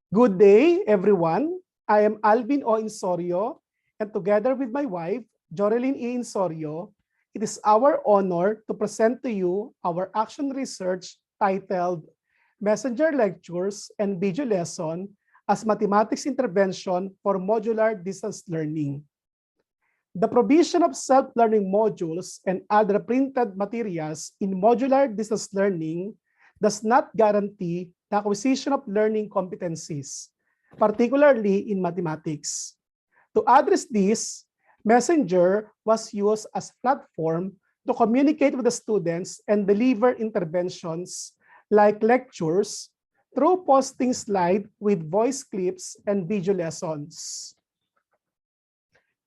Good day, everyone. I am Alvin O. Insorio, and together with my wife, Jorelyn E. Insorio, it is our honor to present to you our action research titled Messenger Lectures and Video Lesson as Mathematics Intervention for Modular Distance Learning. The provision of self-learning modules and other printed materials in modular distance learning does not guarantee the acquisition of learning competencies, particularly in mathematics. To address this, Messenger was used as platform to communicate with the students and deliver interventions like lectures through posting slides with voice clips and video lessons.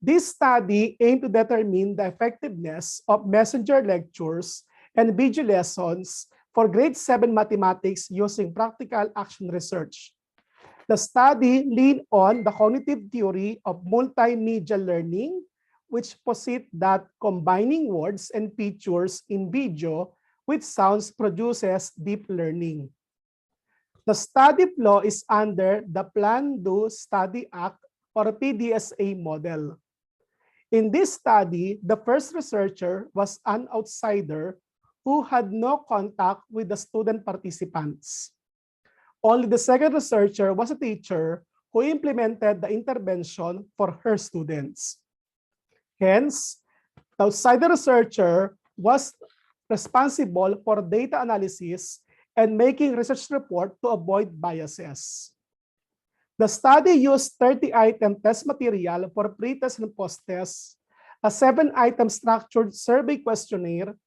This study aimed to determine the effectiveness of messenger lectures and video lessons for grade 7 mathematics using practical action research. The study leaned on the cognitive theory of multimedia learning, which posits that combining words and pictures in video with sounds produces deep learning. The study flow is under the Plan, Do, Study, Act or PDSA model. In this study, the first researcher was an outsider who had no contact with the student participants. Only the second researcher was a teacher who implemented the intervention for her students. Hence, the outsider researcher was responsible for data analysis and making research report to avoid biases. The study used 30-item test material for pre-test and post-test, a 7-item structured survey questionnaire,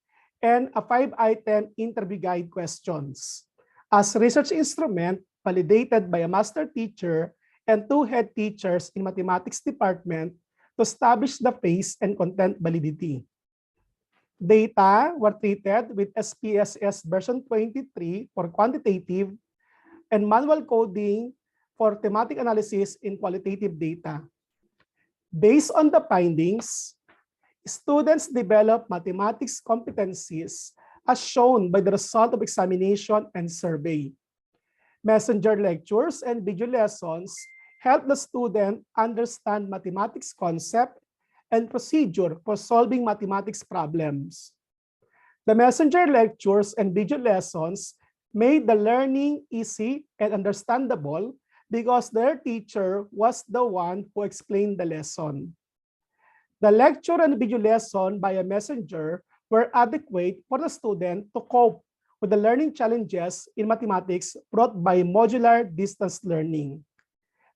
and a 5-item interview guide questions as research instrument validated by a master teacher and 2 head teachers in mathematics department to establish the phase and content validity. Data were treated with SPSS version 23 for quantitative and manual coding for thematic analysis in qualitative data. Based on the findings, students develop mathematics competencies as shown by the result of examination and survey. Messenger lectures and video lessons help the student understand mathematics concept and procedure for solving mathematics problems. The messenger lectures and video lessons made the learning easy and understandable because their teacher was the one who explained the lesson. The lecture and video lesson by a messenger were adequate for the student to cope with the learning challenges in mathematics brought by modular distance learning.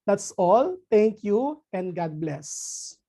That's all. Thank you and God bless.